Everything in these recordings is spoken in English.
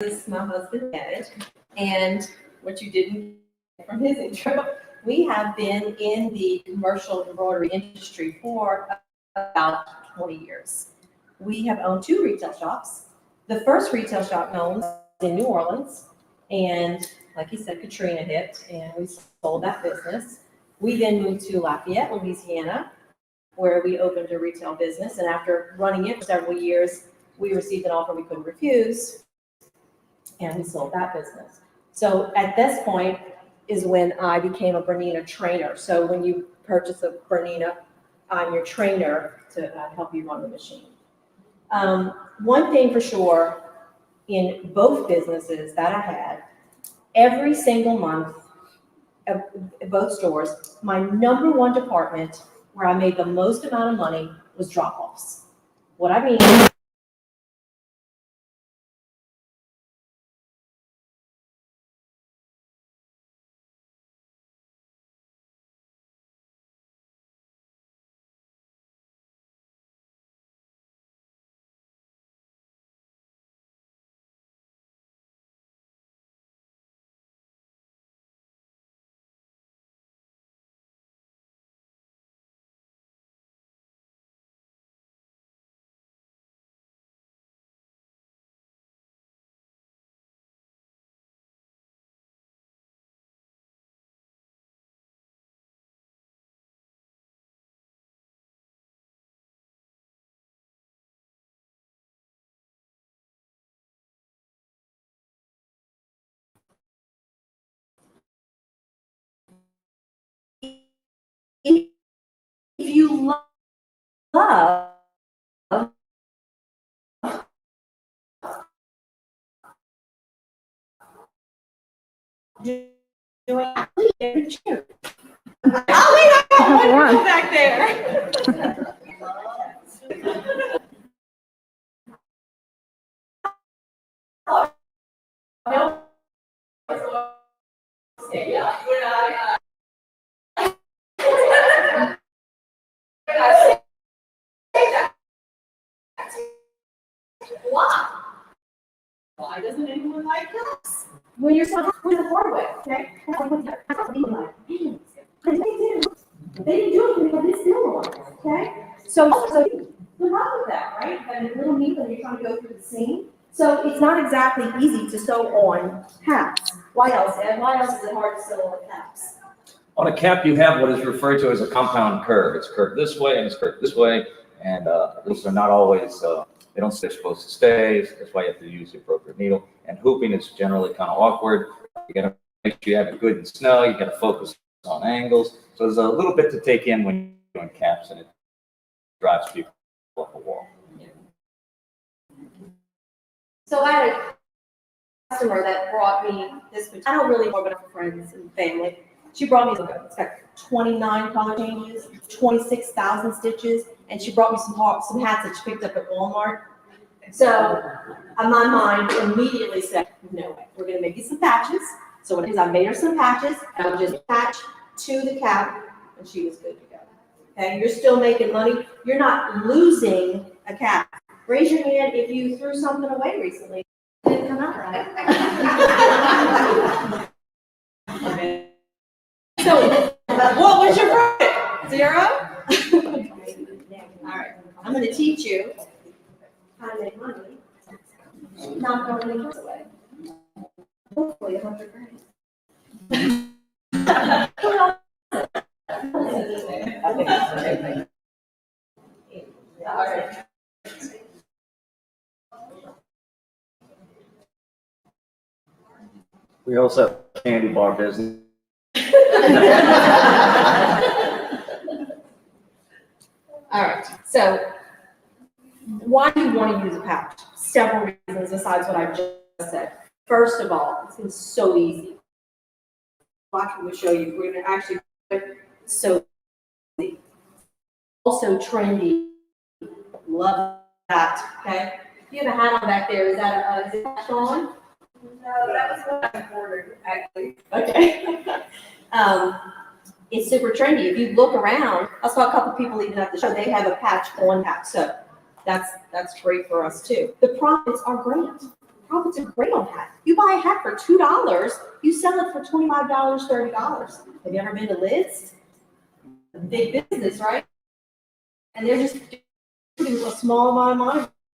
my husband Ed, and what you didn't get from his intro, we have been in the commercial embroidery industry for about 20 years. We have owned 2 retail shops. The first retail shop owned was in New Orleans, and like you said, Katrina hit, and we sold that business. We then moved to Lafayette, Louisiana, where we opened a retail business, and after running it for several years, we received an offer we couldn't refuse, and we sold that business. So at this point is when I became a Bernina trainer. So when you purchase a Bernina, I'm your trainer to help you run the machine. One thing for sure, in both businesses that I had, every single month at both stores, my number one department where I made the most amount of money was drop-offs. What I mean if you love doing every cheer. Oh, we have one back there. No. Why doesn't anyone like us? When you're so happy with the forward, okay? They didn't do it because they still want it, okay? So good luck with that, right? And a little neat when you're trying to go through the seam. So it's not exactly easy to sew on caps. Why else, Ed? Why else is it hard to sew on caps? On a cap, you have what is referred to as a compound curve. It's curved this way and it's curved this way, and these are not always, they don't stay supposed to stay. That's why you have to use the appropriate needle. And hooping is generally kind of awkward. You got to make sure you have it good and snug. You got to focus on angles. So there's a little bit to take in when you're doing caps, and it drives people off the wall. So I had a customer that brought me this, I don't really work with friends and family. She brought me it's like 29 color changes, 26,000 stitches, and she brought me some hats that she picked up at Walmart. So my mind immediately said, no way, we're gonna make you some patches. So what it is, I made her some patches, and I would just attach to the cap, and she was good to go. Okay, you're still making money. You're not losing a cap. Raise your hand if you threw something away recently. It didn't come out right. So, what was your profit? 0? All right, I'm going to teach you how to make money. Not throwing any clothes away. Hopefully, 100 grand. All right. We also have a candy bar business. All right, so why do you want to use a pouch? Several reasons besides what I just said. First of all, it's been so easy. Watch me show you. We're going to actually do it so easy. Also trendy. Love that. Okay. You have a hat on back there. Is that Sean? No, that was what I ordered, actually. Okay. It's super trendy. If you look around, I saw a couple people even at the show, they have a patch on patch. So that's great for us too. The profits are great. profits are great on hat. You buy a hat for $2, you sell it for $25, $30. Have you ever been to Lids? Big business, right? And they're just doing a small amount of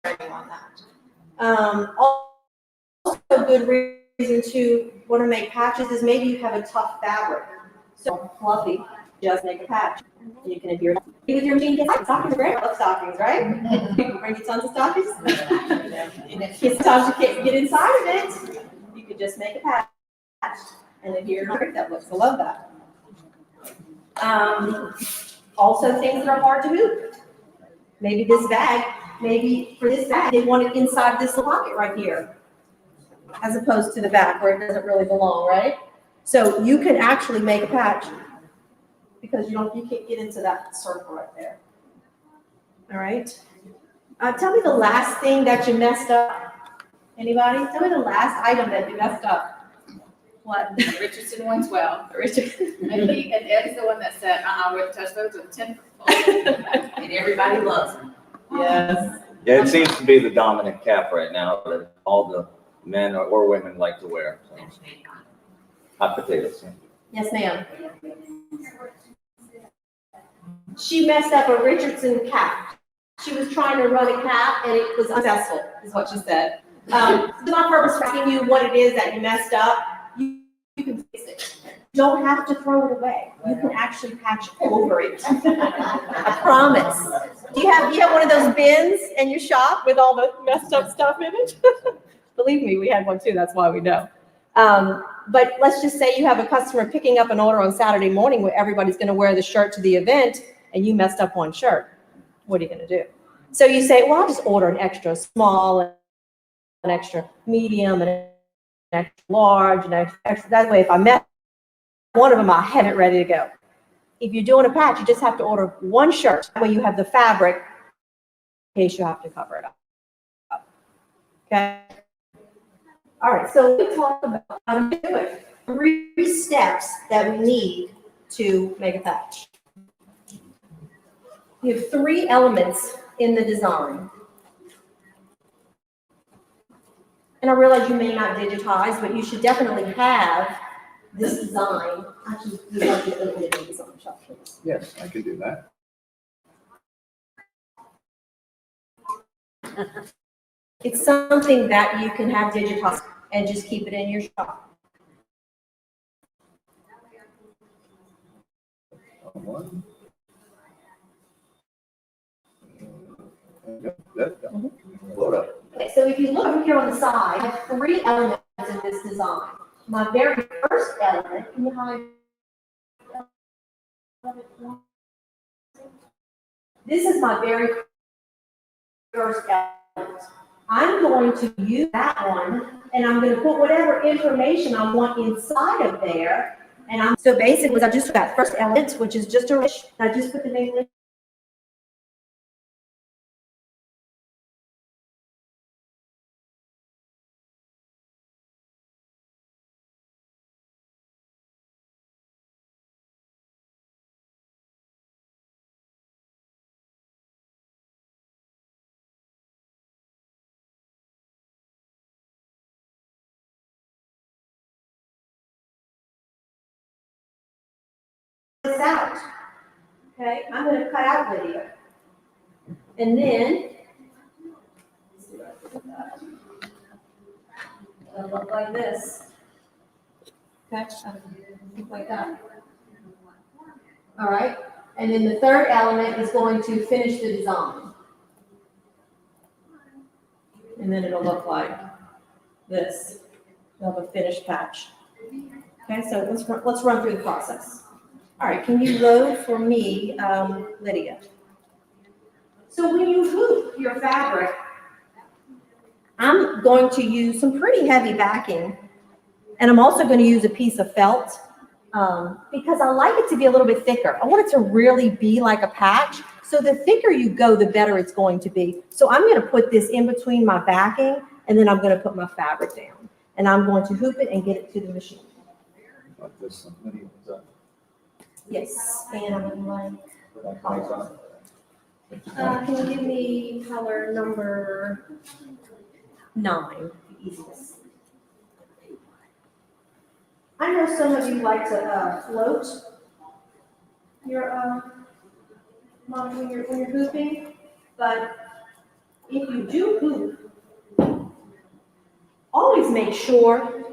money on that. Also, a good reason to want to make patches is maybe you have a tough fabric. So fluffy, just make a patch. And you can adhere to it with your machine. Stockings are great. I love stockings, right? You can bring you tons of stockings. Sometimes you can't get inside of it. You can just make a patch and adhere to it. That looks. I love that. Also, things that are hard to move. Maybe this bag. Maybe for this bag, they want it inside this pocket right here, as opposed to the back where it doesn't really belong, right? So you can actually make a patch because you can't get into that circle right there. All right. Tell me the last thing that you messed up. Anybody? Tell me the last item that you messed up. What? Richardson 112. Richard. And Ed's the one that said, I wouldn't touch those with 10. And everybody loves them. Yes. Yeah, it seems to be the dominant cap right now that all the men or women like to wear. So. Hot potatoes. Yes, ma'am. She messed up a Richardson cap. She was trying to run a cap and it was unsuccessful, is what she said. It's not purpose asking you what it is that you messed up. You can fix it. You don't have to throw it away. You can actually patch over it. I promise. Do you have one of those bins in your shop with all the messed up stuff in it? Believe me, we had one too. That's why we know. But let's just say you have a customer picking up an order on Saturday morning where everybody's going to wear the shirt to the event and you messed up one shirt. What are you going to do? So you say, well, I'll just order an extra small, an extra medium, and an extra large, and an extra. That way, if I mess one of them, I have it ready to go. If you're doing a patch, you just have to order one shirt. That way you have the fabric in case you have to cover it up. Okay? All right, so we talk about how to do it. 3 steps that we need to make a patch. We have 3 elements in the design. And I realize you may not digitize, but you should definitely have this design. Actually, you'd like to open it in the design shop, please. Yes, I can do that. It's something that you can have digitized and just keep it in your shop. One. Load up. Okay, so if you look over here on the side, I have 3 elements in this design. My very first element, can you hide? This is my very first element. I'm going to use that one, and I'm going to put whatever information I want inside of there. And so basically, I just got first element, which is just a wish. I just put the name in. This out. Okay, I'm going to cut out video. And then it'll look like this. Okay, look like that. All right, and then the third element is going to finish the design. And then it'll look like this. You'll have a finished patch. Okay, so let's run through the process. All right, can you load for me, Lydia? So when you hoop your fabric, I'm going to use some pretty heavy backing, and I'm also going to use a piece of felt because I like it to be a little bit thicker. I want it to really be like a patch. So the thicker you go, the better it's going to be. So I'm going to put this in between my backing, and then I'm going to put my fabric down, and I'm going to hoop it and get it to the machine. Like this. Yes, and I'm going to can you give me color number 9, the easiest. I know some of you like to float your when you're hooping, but if you do hoop, always make sure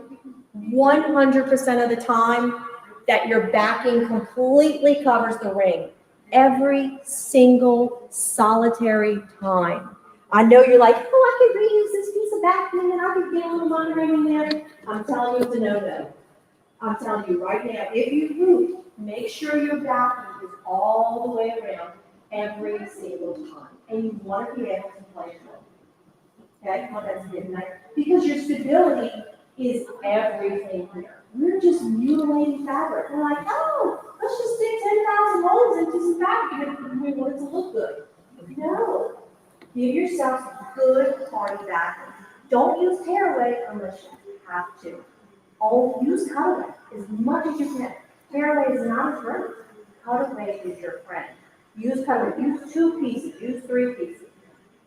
100% of the time that your backing completely covers the ring. Every single solitary time. I know you're like, oh, I could reuse this piece of backing and I could get a little monogram in there. I'm telling you it's a no-no. I'm telling you right now, if you hoop, make sure your backing is all the way around every single time. And you want to be able to play it. Okay, well, that's good, right? Because your stability is everything here. We're just mutilating fabric. We're like, oh, let's just stick 10,000 rolls into some fabric and we want it to look good. No. Give yourself good quality backing. Don't use tearaway unless you have to. Use cutaway as much as you can. Tearaway is not a friend. Cutaway is your friend. Use cutaway. Use 2 pieces. Use 3 pieces.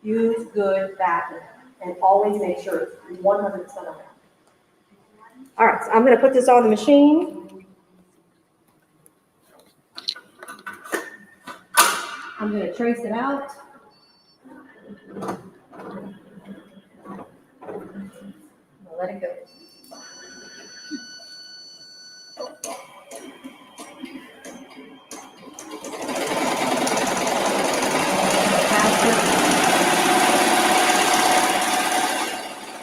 Use good backing. And always make sure it's 100% around. All right, so I'm going to put this on the machine. I'm going to trace it out. Let it go.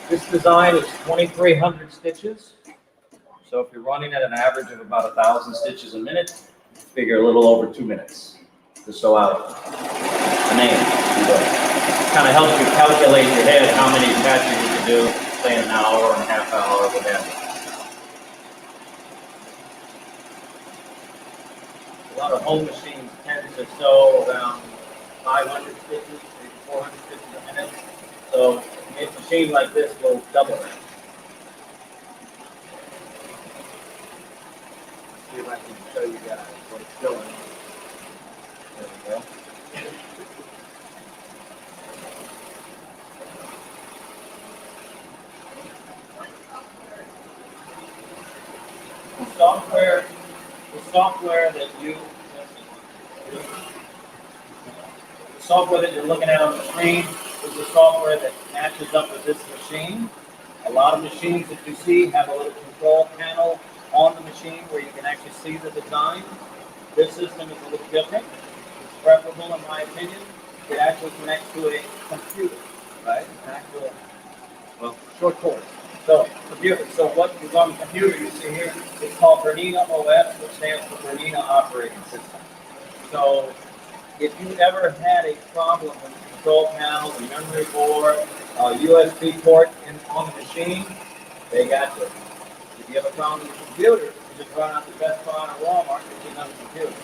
This design is 2,300 stitches. So if you're running at an average of about 1,000 stitches a minute, figure a little over 2 minutes to sew out a name. Kind of helps you calculate in your head how many patches you can do, say in an hour and a half hour, whatever. A lot of home machines tend to sew around 500 stitches, maybe 400 stitches a minute. So a machine like this will double it. See if I can show you guys what it's doing. There we go. The software that you're looking at on the screen is the software that matches up with this machine. A lot of machines that you see have a little control panel on the machine where you can actually see the design. This system is a little different. It's preferable, in my opinion. It actually connects to a computer, right? An actual, well, short course. So, computer. So what is on the computer you see here is called Bernina OS, which stands for Bernina Operating System. So, if you ever had a problem with the control panel, the memory board, USB port on the machine, they got you. If you have a problem with the computer, you just run out to Best Buy or Walmart and get another computer.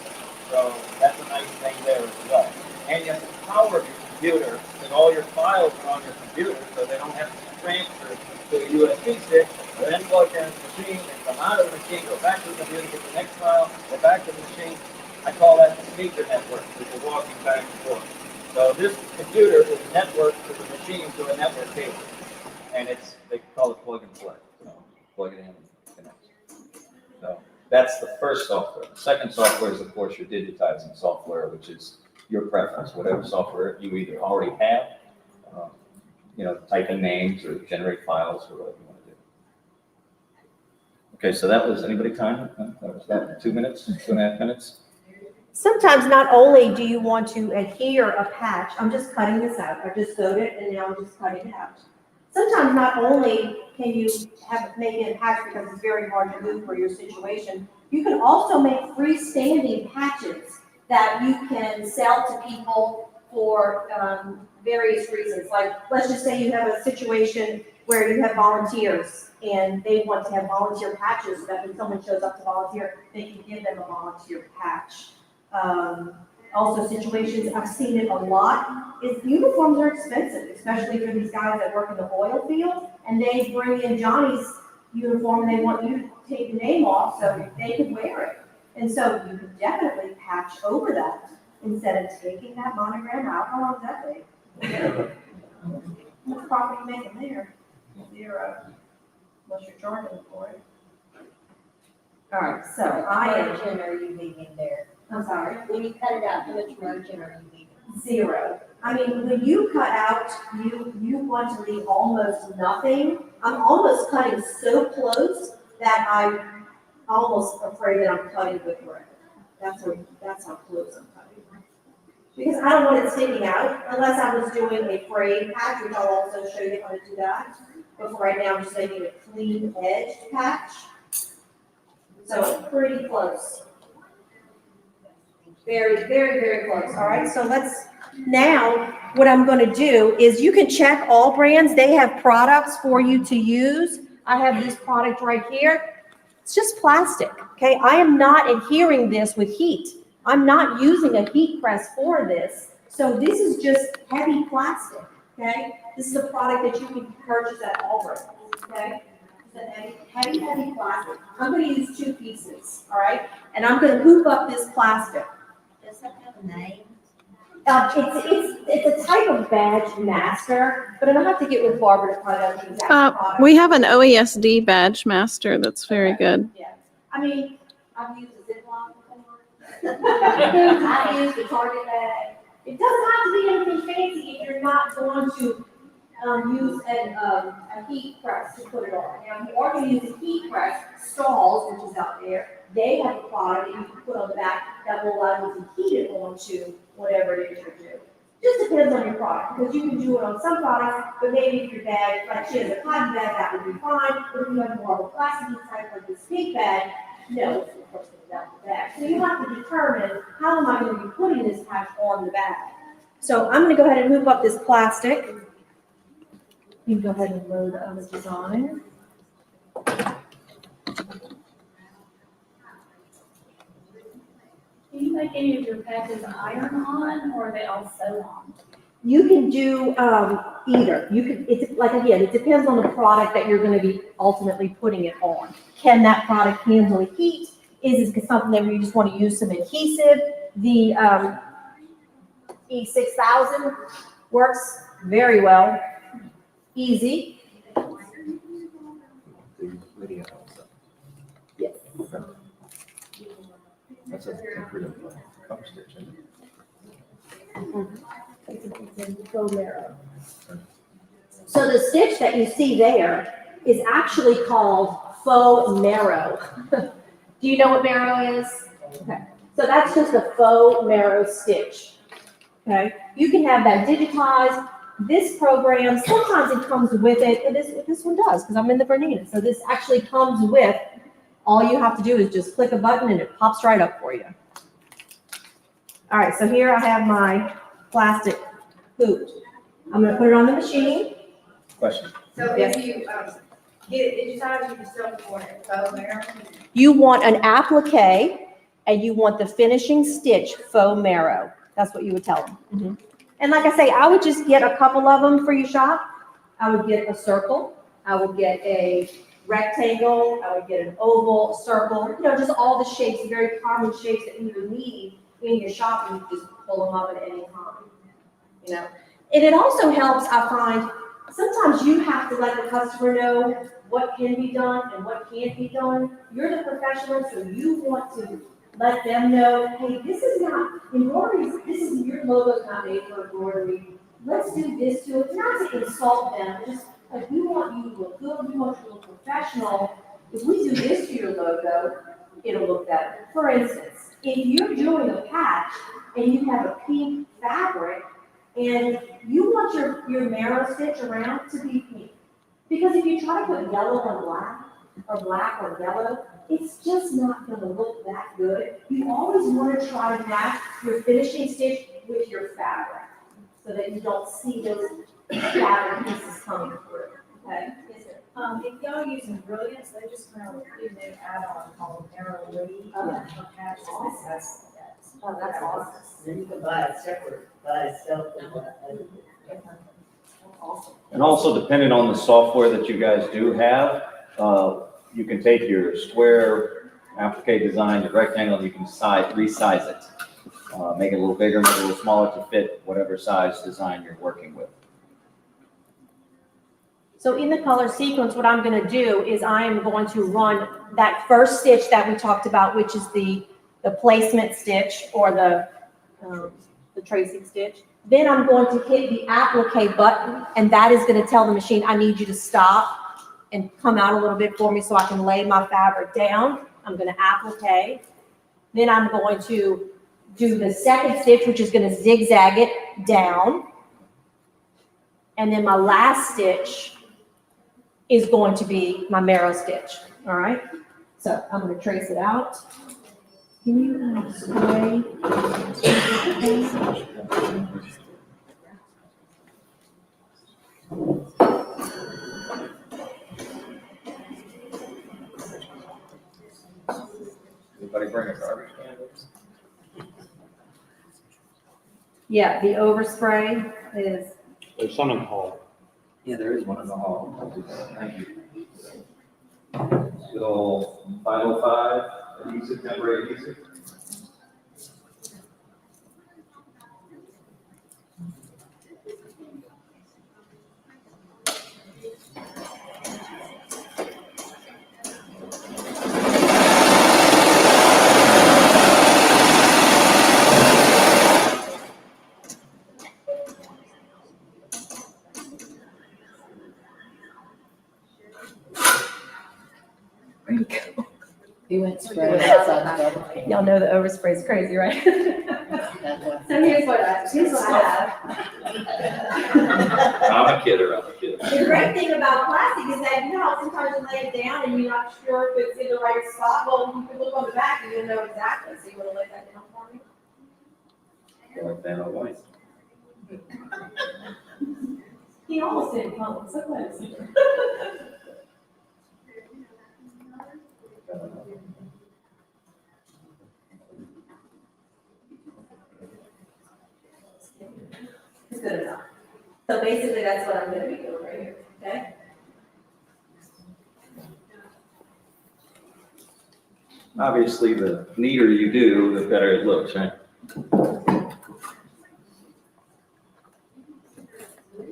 So that's a nice thing there as well. And you have to power your computer, and all your files are on your computer, so they don't have to transfer to a USB stick, then plug in the machine, and come out of the machine, go back to the computer, get the next file, go back to the machine. I call that the speaker network, which is walking back and forth. So this computer is networked to the machine through a network cable. And they call it plug and play. So plug it in and connect. So that's the first software. The second software is, of course, your digitizing software, which is your preference, whatever software you either already have, type in names or generate files or whatever you want to do. Okay, so that was, anybody time? That was that 2 minutes, 2.5 minutes? Sometimes not only do you want to adhere a patch, I'm just cutting this out. I just sewed it and now I'm just cutting it out. Sometimes not only can you make it a patch because it's very hard to move for your situation, you can also make freestanding patches that you can sell to people for various reasons. Like, let's just say you have a situation where you have volunteers and they want to have volunteer patches so that when someone shows up to volunteer, they can give them a volunteer patch. Also situations, I've seen it a lot, is uniforms are expensive, especially for these guys that work in the oil field, and they bring in Johnny's uniform and they want you to take the name off so they can wear it. And so you can definitely patch over that instead of taking that monogram out. How long does that take? How much profit you making there? 0, unless you're charging for it. All right, so I am, Margin are you leaving there? I'm sorry, When you cut it out, how much margin are you leaving? 0. I mean, when you cut out, you want to leave almost nothing. I'm almost cutting so close that I'm almost afraid that I'm cutting with thread. That's how close I'm cutting. Because I don't want it sticking out unless I was doing a frayed patch, which I'll also show you how to do that. But for right now, I'm just making a clean edged patch. So it's pretty close. Very, very, very close. All right, so now what I'm going to do is you can check all brands. They have products for you to use. I have this product right here. It's just plastic, okay? I am not adhering this with heat. I'm not using a heat press for this. So this is just heavy plastic, okay? This is a product that you can purchase at all brands, okay? It's a heavy plastic. I'm going to use 2 pieces, all right? And I'm going to hoop up this plastic. Does that have a name? It's a type of badge master, but I'll have to get with Barbara to find out the exact product. We have an OESD badge master that's very good. Yeah, I mean, I've used a Ziploc before. I've used a Target bag. It doesn't have to be anything fancy if you're not going to use a heat press to put it on. Now, if you are going to use a heat press, Stalls, which is out there, they have a product that you can put on the back that will allow you to heat it onto whatever it is you're doing. Just depends on your product, because you can do it on some products, but maybe if your bag, like she has a cotton bag, that would be fine. But if you have more of a plastic type like this big bag, no, it's of course going down the bag. So you have to determine how am I going to be putting this patch on the bag. So I'm going to go ahead and hoop up this plastic. You can go ahead and load the design. Do you make any of your patches iron on, or are they all sew on? You can do either. You can. It's like, again, it depends on the product that you're going to be ultimately putting it on. Can that product handle heat? Is it something that you just want to use some adhesive? The E6000 works very well. Easy. The video. Yes. Okay. That's a pretty cover stitch, isn't it? So the stitch that you see there is actually called faux marrow. Do you know what marrow is? Okay. So that's just a faux marrow stitch. Okay. You can have that digitized. This program, sometimes it comes with it, and this one does, because I'm in the Bernina. So this actually comes with, all you have to do is just click a button and it pops right up for you. All right, so here I have my plastic hoop. I'm going to put it on the machine. Question. So Yes. if you get it digitized, you can still want it faux marrow? You want an applique, and you want the finishing stitch faux marrow. That's what you would tell them. And like I say, I would just get a couple of them for your shop. I would get a circle. I would get a rectangle. I would get an oval, circle, just all the shapes, very common shapes that you would need in your shop, and you just pull them up at any time, And it also helps, I find, sometimes you have to let the customer know what can be done and what can't be done. You're the professional, so you want to let them know, hey, this is not embroidery, your logo's not made for embroidery. Let's do this to it, not to insult them, just like we want you to look good, we want you to look professional. If we do this to your logo, it'll look better. For instance, if you're doing a patch and you have a pink fabric and you want your marrow stitch around to be pink, because if you try to put yellow on black, or black on yellow, it's just not going to look that good. You always want to try to match your finishing stitch with your fabric so that you don't see those fabric pieces coming through. Okay? Yes, sir. If y'all using Brilliance, they just kind of do an add-on called Arrow Lee. Oh. Patches. Oh, that's awesome. Then you can buy it separate, buy itself. Awesome. And also depending on the software that you guys do have, you can take your square applique design, your rectangle, and you can resize it. Make it a little bigger, make it a little smaller to fit whatever size design you're working with. So in the color sequence, what I'm gonna do is I am going to run that first stitch that we talked about, which is the placement stitch or the tracing stitch. Then I'm going to hit the applique button, and that is gonna tell the machine, I need you to stop and come out a little bit for me so I can lay my fabric down. I'm gonna applique. Then I'm going to do the second stitch, which is gonna zigzag it down. And then my last stitch is going to be my marrow stitch, all right? So I'm gonna trace it out. Can you spray? Anybody bring a garbage can with us? Yeah, the overspray is, There's some in the hall. Yeah, there is one in the hall. Thank you. So 505, adhesive, temporary adhesive. there you go. You went spraying outside. Y'all know the overspray is crazy, right? So here's what I have. I'm a kidder, I'm a kid. The great thing about plastic is that, you know how sometimes you lay it down and you're not sure if it's in the right spot? Well, you can look on the back and you'll know exactly. So you want to lay that down for me? Like that on white. He almost didn't come. So close. It's good enough. So basically, that's what I'm going to be doing right here, okay? Obviously, the neater you do, the better it looks, right?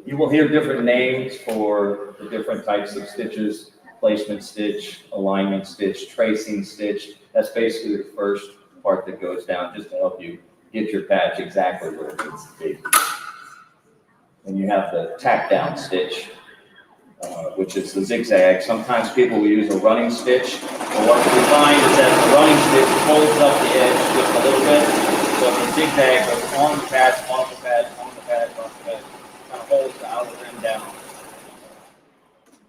You will hear different names for the different types of stitches: placement stitch, alignment stitch, tracing stitch. That's basically the first part that goes down just to help you get your patch exactly where it needs to be. And you have the tack down stitch, which is the zigzag. Sometimes people will use a running stitch, but what we find is that the running stitch folds up the edge just a little bit, so the zigzag goes on the patch, on the patch, on the patch, on the patch, kind of holds the outer rim down.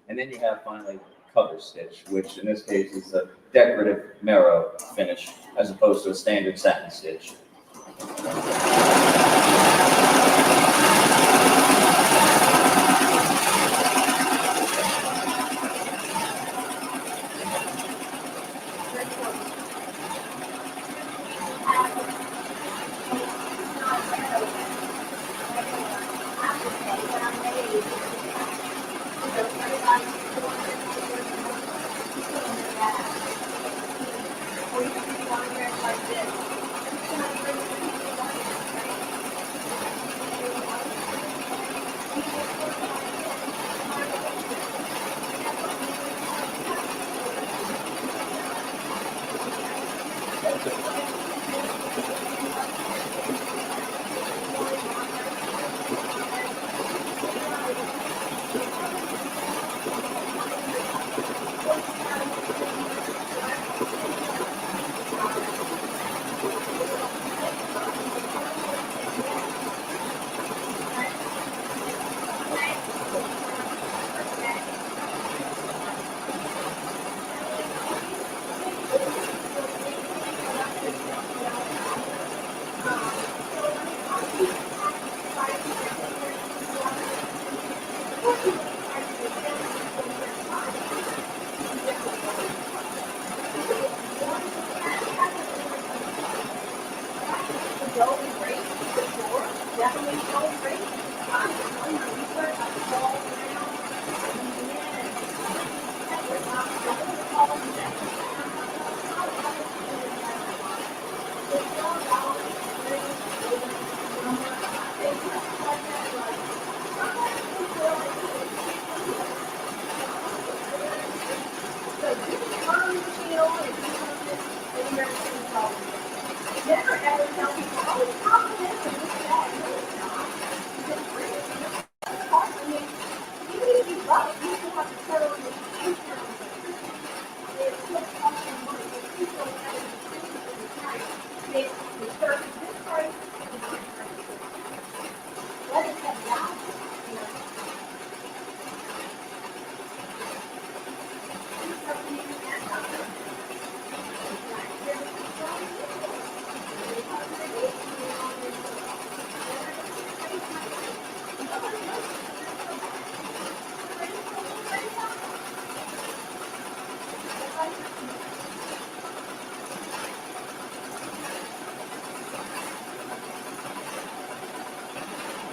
And then you have finally cover stitch, which in this case is a decorative marrow finish, as opposed to a standard satin stitch.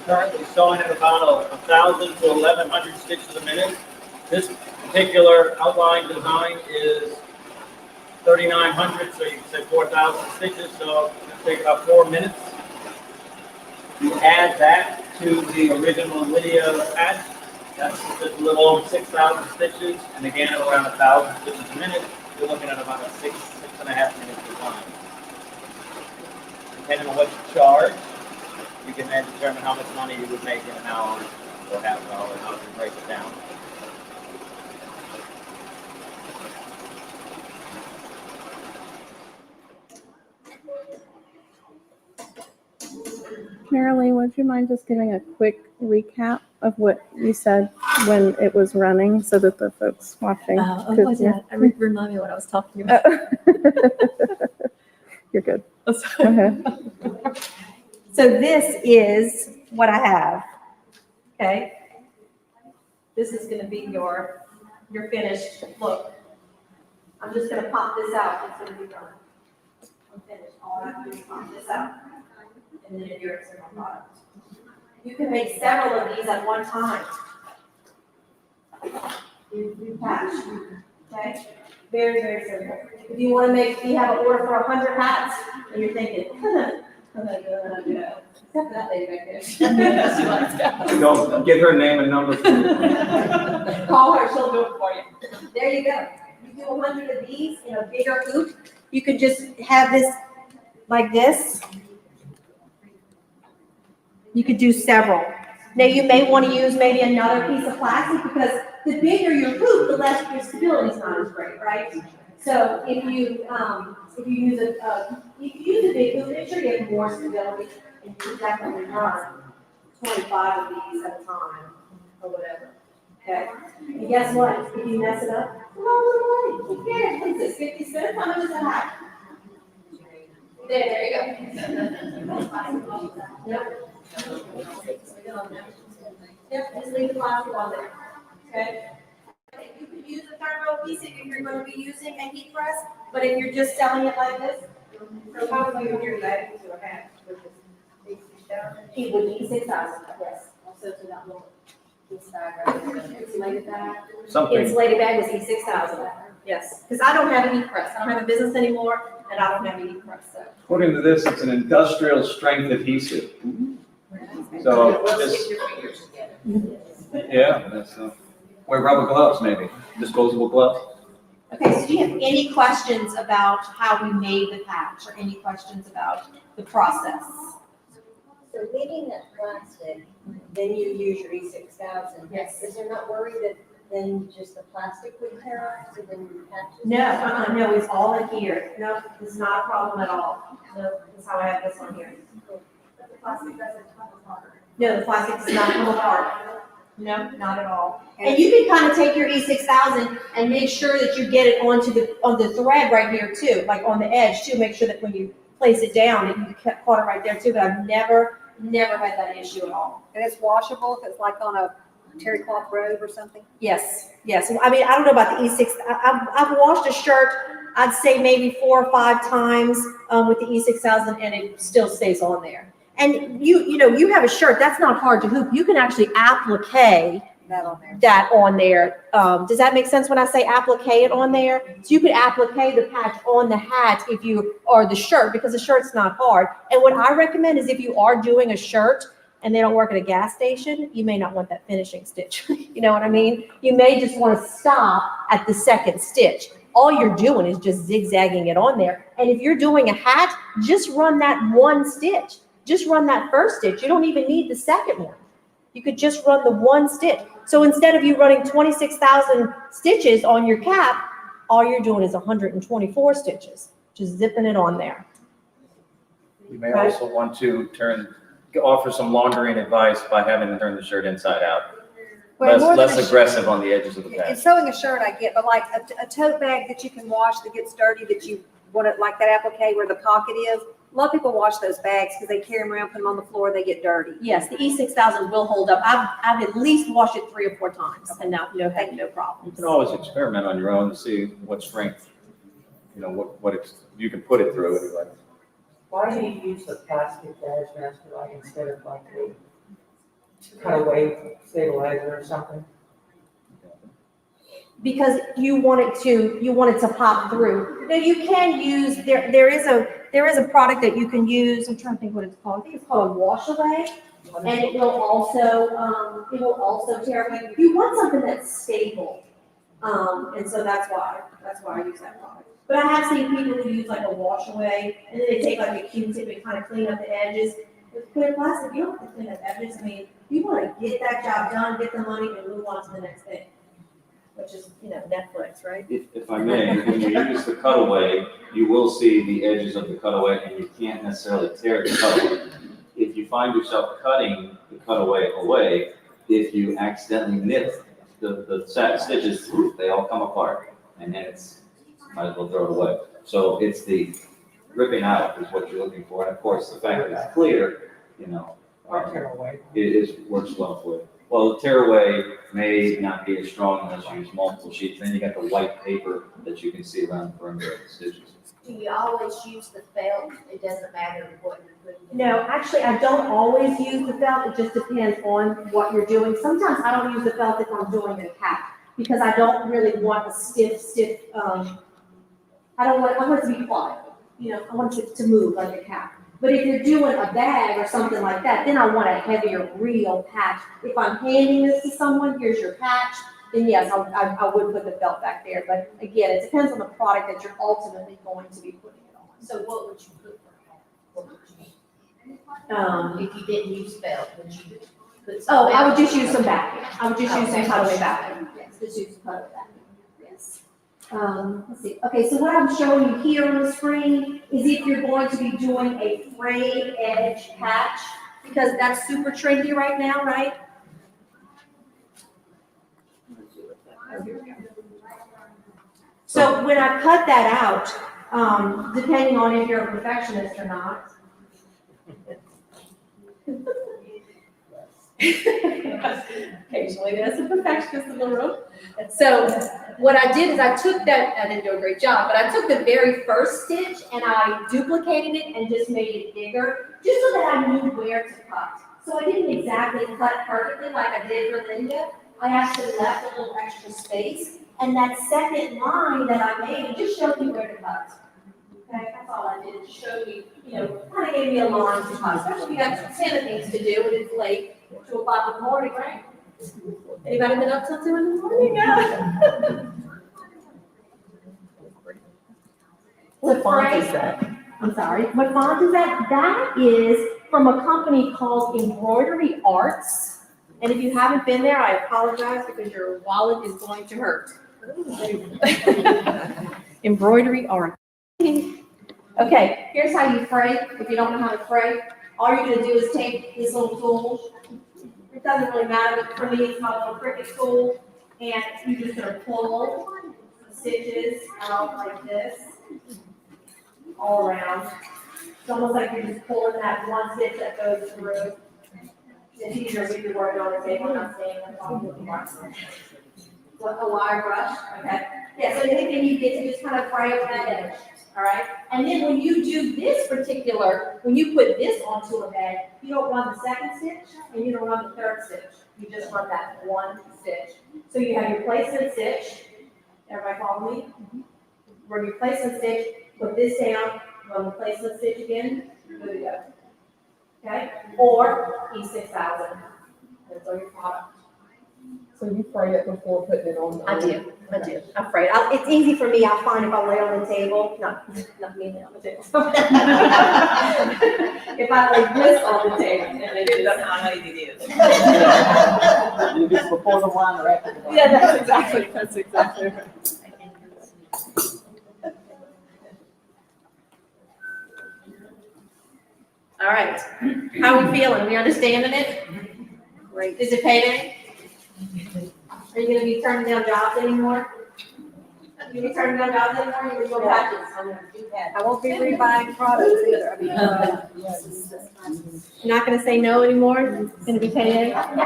currently sewing at about 1,000 to 1,100 stitches a minute. This particular outline design is 3,900, so you can say 4,000 stitches, so it's going to take about 4 minutes. You add that to the original Lydia patch, that's just a little over 6,000 stitches, and again, at around 1,000 stitches a minute, you're looking at about a 6.5 minute design. Depending on what you charge, you can then determine how much money you would make in an hour or half an hour, and how to break it down. Marilee, would you mind just giving a quick recap of what you said when it was running so that the folks watching could hear? Remind me what I was talking about. You're good. Go ahead. So this is what I have, okay? This is gonna be your finished look. I'm just gonna pop this out, it's gonna be done. I'm finished, all I have to do is pop this out. And then you're in my product. You can make several of these at one time. You patch, okay? Very, very simple. If you wanna make, you have an order for 100 hats, and you're thinking, except for that lady back there. She likes that. Don't give her name and number. Call her, she'll do it for you. There you go. You do 100 of these in a bigger hoop. You could just have this like this. You could do several. Now you may want to use maybe another piece of plastic because the bigger your hoop, the less your stability is not as great, right? So if you use a big hoop, make sure you have more stability, and you can definitely run 25 of these at a time or whatever. Okay. And guess what? If you mess it up, come on, who cares? What is this? 50 cents? How much is a hat? There you go. Yep. Yep, just leave the plastic on there, okay? You could use a thermal piece if you're going to be using a heat press, but if you're just selling it like this, so how would you do that into a hat? It would be 6,000, yes. Also to that little insulated bag. Something. Insulated bag was 6,000, yes. Because I don't have a heat press. I don't have a business anymore, and I don't have a heat press, so. According to this, it's an industrial strength adhesive. So just, yeah, that's, wear rubber gloves maybe, disposable gloves. Okay, so do you have any questions about how we made the patch or any questions about the process? So leaving that plastic, then you use your E6000. Yes. Is there not worry that then just the plastic would tear off, so then you patch it? No, no, it's all in here. No, it's not a problem at all. No, that's how I have this one here. But the plastic doesn't come apart. No, the plastic does not come apart. No, not at all. And you can kind of take your E6000 and make sure that you get it on the thread right here too, like on the edge too. Make sure that when you place it down, that you caught it right there too. But I've never had that issue at all. And it's washable if it's like on a terry cloth robe or something? Yes, yes. I mean, I don't know about the E6. I've washed a shirt, I'd say maybe 4 or 5 times with the E6000, and it still stays on there. And you have a shirt, that's not hard to hoop. You can actually applique that on there. Does that make sense when I say applique it on there? So you could applique the patch on the hat if you are the shirt, because the shirt's not hard. And what I recommend is if you are doing a shirt and they don't work at a gas station, you may not want that finishing stitch. You know what I mean? You may just want to stop at the second stitch. All you're doing is just zigzagging it on there. And if you're doing a hat, just run that one stitch. Just run that first stitch. You don't even need the second one. You could just run the one stitch. So instead of you running 26,000 stitches on your cap, all you're doing is 124 stitches, just zipping it on there. You may also want to offer some laundering advice by having to turn the shirt inside out. Well, more than Less aggressive on the edges of the And patch. sewing a shirt I get, but like a tote bag that you can wash that gets dirty, that you want it like that applique where the pocket is. A lot of people wash those bags because they carry them around, put them on the floor, they get dirty. Yes, the E6000 will hold up. I've at least washed it 3 or 4 times, and no You problems. can always experiment on your own to see what strength, you can put it through if you like. Why do you use the plastic badge master like instead of like the cutaway stabilizer or something? Because you want it to pop through. Now you can use, there is a product that you can use, I'm trying to think what it's called. I think it's called a wash away. And it will also tear away. You want something that's stable. And so that's why I use that product. But I have seen people who use like a wash away and then they take like a Q-tip and kind of clean up the edges. With clear plastic, you don't have to clean up edges. I mean, you want to get that job done, get the money, and move on to the next thing. Which is, Netflix, right? If I may, when you use the cutaway, you will see the edges of the cutaway and you can't necessarily tear the cutaway. If you find yourself cutting the cutaway away, if you accidentally nip the satin stitches, they all come apart and then might as well throw it away. So it's the ripping out is what you're looking for. And of course, the fact that it's clear, Or tear away? works well for you. Well, the tear away may not be as strong unless you use multiple sheets. Then you got the white paper that you can see around the perimeter of the stitches. Do you always use the felt? It doesn't matter what you're putting in? No, actually, I don't always use the felt. It just depends on what you're doing. Sometimes I don't use the felt if I'm doing a cap because I don't really want a stiff, I want it to be quiet. I want it to move like a cap. But if you're doing a bag or something like that, then I want a heavier, real patch. If I'm handing this to someone, here's your patch, then yes, I would put the felt back there. But again, it depends on the product that you're ultimately going to be putting it on. So what would you put for hat? What would you if you didn't use felt, would you put some? Oh, I felt? would just use some backing. I would just use some Okay. cutaway backing. Yes, just use some cutaway backing. Yes. Let's see. Okay, so what I'm showing you here on the screen is if you're going to be doing a frayed edge patch, because that's super trendy right now, right? So when I cut that out, depending on if you're a perfectionist or not. Occasionally, there's a perfectionist in the room. So what I did is I took that, I didn't do a great job, but I took the very first stitch and I duplicated it and just made it bigger, just so that I knew where to cut. So I didn't exactly cut perfectly like I did for Linda. I actually left a little extra space, and that second line that I made just showed me where to cut. Okay, that's all I did, it just showed me, kind of gave me a line to cut. Especially if you got 10 things to do and it's late, 2 o'clock in the morning, right? Anybody been up till 2 in the morning? Yeah. What font is that? I'm sorry, what font is that? That is from a company called Embroidery Arts. And if you haven't been there, I apologize because your wallet is going to hurt. Embroidery Arts. Okay, here's how you fray. If you don't know how to fray, all you're gonna do is take this little tool. It doesn't really matter, but for me, it's my little cricket tool. And you're just gonna pull the stitches out like this, all around. It's almost like you're just pulling that one stitch that goes through. It's easier if you're working on the table, not staying on the brush. A wire brush, okay? Yeah, so anything you get to just kind of fray over that edge, all right? And then when you do this when you put this onto a bag, you don't run the second stitch and you don't run the third stitch. You just run that one stitch. So you have your placement stitch. Everybody follow me? Run your placement stitch, put this down, run the placement stitch again, good to go. Okay? Or E6000. That's all your product. So you fray it before putting it on? I do. I'm afraid. It's easy for me. I'll find if I lay on the table. Not me on the table. If I lay this on the table. And it That's how easy it is. You just before the wine or after the wine? Yeah, that's exactly right. All right. How are we feeling? We understanding it? Great. Is it payday? Are you gonna be turning down jobs anymore? You gonna be turning down jobs anymore? You're gonna go patches? I won't be rebuying products either. I mean, Not gonna say no anymore? It's gonna be payday? That's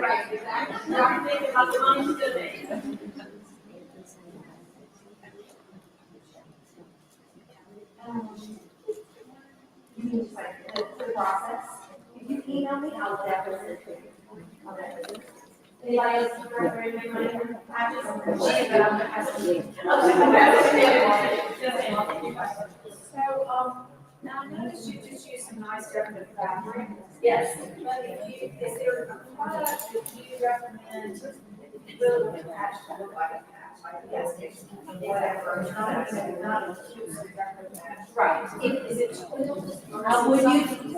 right, exactly. Start thinking about the money you're doing. on me, I'll definitely send it. Okay. Anybody else recommend my money? Patches? So, now I noticed you just used some nice decorative fabric. Yes. But if you, is there a product that you recommend really would patch that look like a patch, like a gas station, whatever? Not a huge decorative patch. Right. Is it twill?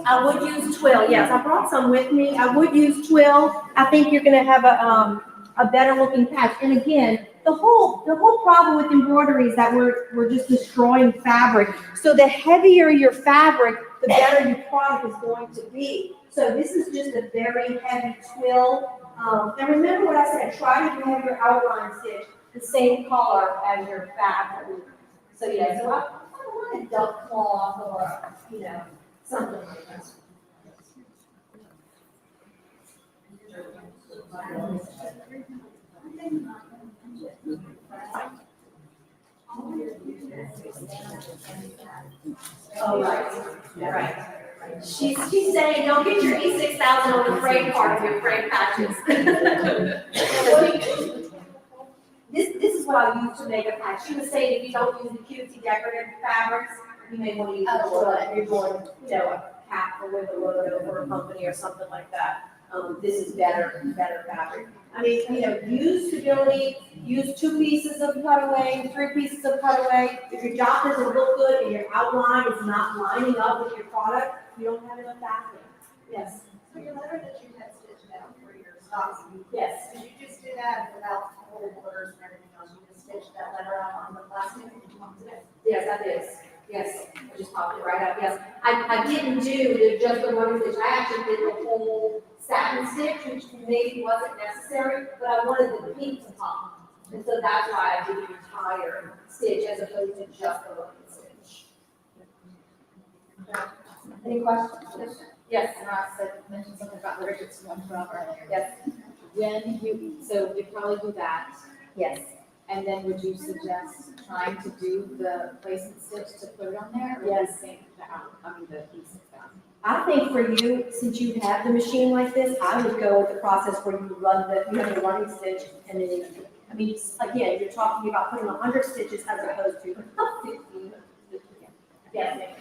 I would use twill, yes, I brought some with me, I would use twill, I think you're gonna have a better looking patch, and again, the whole problem with embroidery is that we're just destroying fabric, so the heavier your fabric, the better your product is going to be, so this is just a very heavy twill, and remember what I said, try to have your outline stitch the same color as your fabric, so yeah, so I want a duck cloth or, something like that. Oh, right. She's saying, don't get your E6000 on the frame part of your frame patches. This is what I use to make a patch. She was saying if you don't use the cutesy decorative fabrics, you may want to use if you're doing, a cap or with a logo for a company or something like that. This is better fabric. I mean, use stability, use 2 pieces of cutaway, 3 pieces of cutaway. If your job doesn't look good and your outline is not lining up with your product, you don't have enough backing. Yes. So your letter that you had stitched out for your stocks. Yes. Did you just do that without whole borders and everything else? You just stitched that letter out on the plastic? Yes, I did. Yes, I just popped it right out, yes. I didn't do just the one stitch, I actually did the whole satin stitch, which maybe wasn't necessary, but I wanted the pink to pop. And so that's why I did the entire stitch as opposed to just the one stitch. Any questions? Yes. And I said, mentioned something about the Richardson 112 earlier. Yes. So you'd probably do that, Yes. and then would you suggest trying to do the placement stitch to put it on there? Or Yes. the same, the E6000? I think for you, since you have the machine like this, I would go with the process where you have the running stitch and then, again, you're talking about putting 100 stitches as opposed to 50. Yes.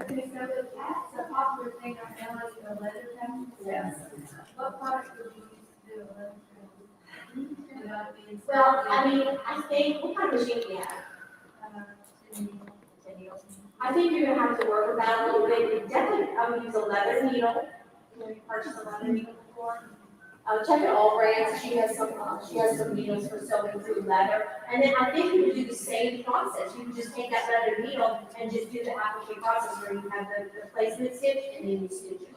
Okay, so the patch, the popular thing right now is the leather patch. Yes. What product would you use to do a leather patch? You know what I mean? Well, I think, what kind of machine do you have? I think you're gonna have to work with that a little bit. You definitely, I would use a leather needle. Have you purchased a leather needle before? Check at all brands. She has some needles for sewing through leather. And then I think you would do the same process. You would just take that leather needle and just do the applique process where you have the placement stitch and then you stitch it.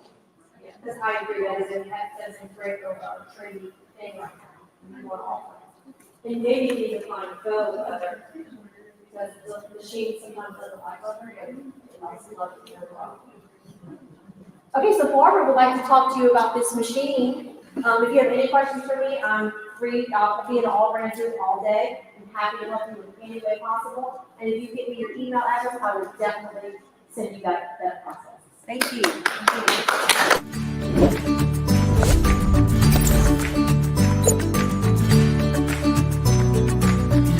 Yeah, because I agree that is a great trendy thing right now. You want all. And maybe you need to find faux leather. Because the machine sometimes doesn't like leather. It likes leather overall. Okay, so Barbara would like to talk to you about this machine. If you have any questions for me, I'm free. I'll be in all branches all day. I'm happy to help you in any way possible. And if you give me your email address, I will definitely send you that process. Thank you.